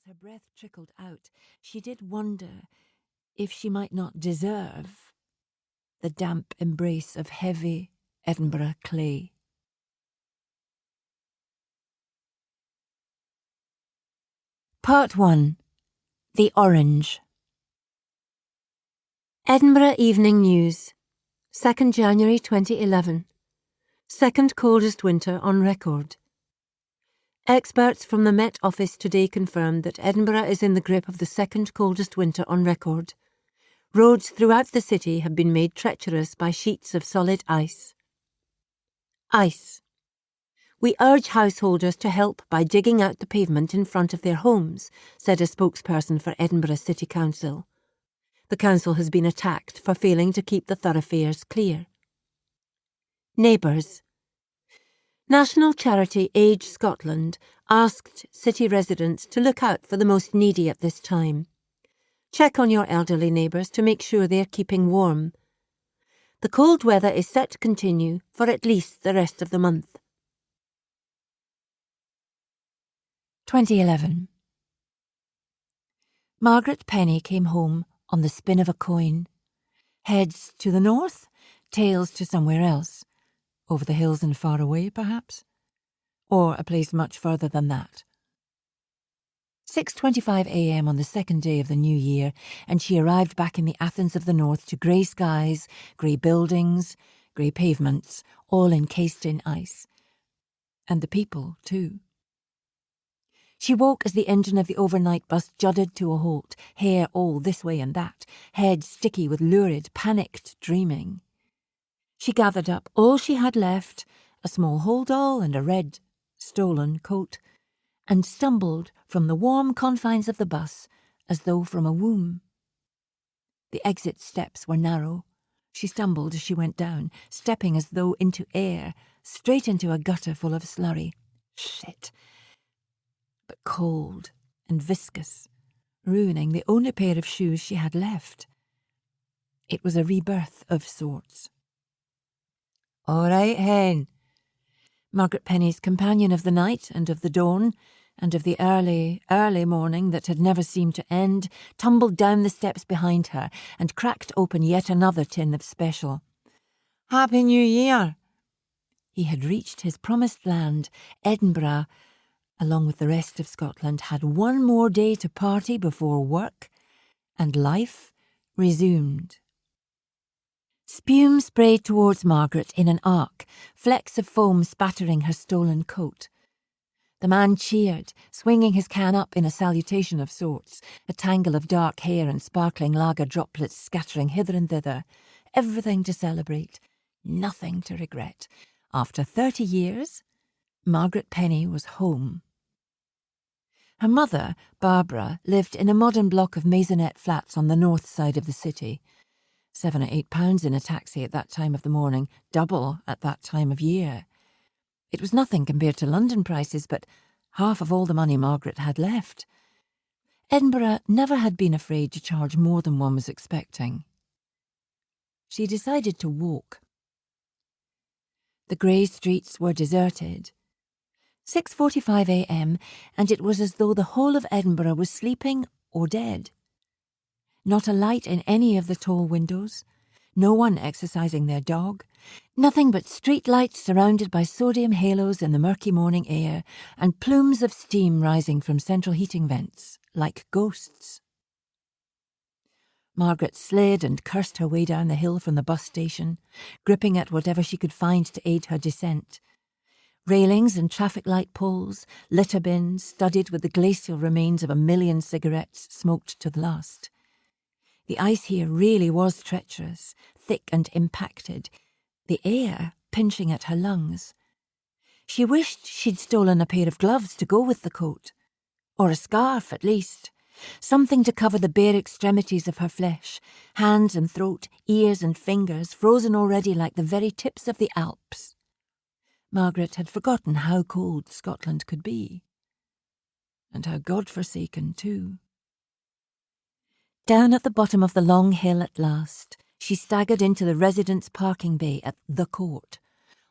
As her breath trickled out, she did wonder if she might not deserve the damp embrace of heavy Edinburgh clay. Part 1. The Orange. Edinburgh Evening News, 2nd January 2011. Second coldest winter on record. Experts from the Met Office today confirmed that Edinburgh is in the grip of the second coldest winter on record. Roads throughout the city have been made treacherous by sheets of solid ice. Ice. We urge householders to help by digging out the pavement in front of their homes, said a spokesperson for Edinburgh City Council. The council has been attacked for failing to keep the thoroughfares clear. Neighbours. National charity Age Scotland asked city residents to look out for the most needy at this time. Check on your elderly neighbours to make sure they are keeping warm. The cold weather is set to continue for at least the rest of the month. 2011. Margaret Penny came home on the spin of a coin. Heads to the north, tails to somewhere else. Over the hills and far away, perhaps? Or a place much further than that. 6:25 a.m. on the second day of the new year, and she arrived back in the Athens of the North to grey skies, grey buildings, grey pavements, all encased in ice. And the people, too. She woke as the engine of the overnight bus judded to a halt, hair all this way and that, head sticky with lurid, panicked dreaming. She gathered up all she had left, a small hold-all and a red, stolen coat, and stumbled from the warm confines of the bus as though from a womb. The exit steps were narrow. She stumbled as she went down, stepping as though into air, straight into a gutter full of slurry. Shit. But cold and viscous, ruining the only pair of shoes she had left. It was a rebirth of sorts. "All right, hen." Margaret Penny's companion of the night and of the dawn, and of the early, early morning that had never seemed to end, tumbled down the steps behind her and cracked open yet another tin of special. "Happy New Year!" He had reached his promised land. Edinburgh, along with the rest of Scotland, had one more day to party before work and life resumed. Spume sprayed towards Margaret in an arc, flecks of foam spattering her stolen coat. The man cheered, swinging his can up in a salutation of sorts, a tangle of dark hair and sparkling lager droplets scattering hither and thither. Everything to celebrate, nothing to regret. After 30 years, Margaret Penny was home. Her mother, Barbara, lived in a modern block of maisonette flats on the north side of the city. £7 or £8 in a taxi at that time of the morning, double at that time of year. It was nothing compared to London prices, but half of all the money Margaret had left. Edinburgh never had been afraid to charge more than one was expecting. She decided to walk. The grey streets were deserted. 6:45 a.m, and it was as though the whole of Edinburgh was sleeping or dead. Not a light in any of the tall windows, no one exercising their dog, nothing but street lights surrounded by sodium halos in the murky morning air, and plumes of steam rising from central heating vents, like ghosts. Margaret slid and cursed her way down the hill from the bus station, gripping at whatever she could find to aid her descent. Railings and traffic light poles, litter bins studded with the glacial remains of 1,000,000 cigarettes smoked to the last. The ice here really was treacherous, thick and impacted, the air pinching at her lungs. She wished she'd stolen a pair of gloves to go with the coat, or a scarf at least, something to cover the bare extremities of her flesh, hands and throat, ears and fingers, frozen already like the very tips of the Alps. Margaret had forgotten how cold Scotland could be, and how God-forsaken too. Down at the bottom of the long hill at last, she staggered into the residence parking bay at the court,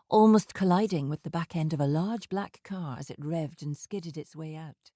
almost colliding with the back end of a large black car as it revved and skidded its way out.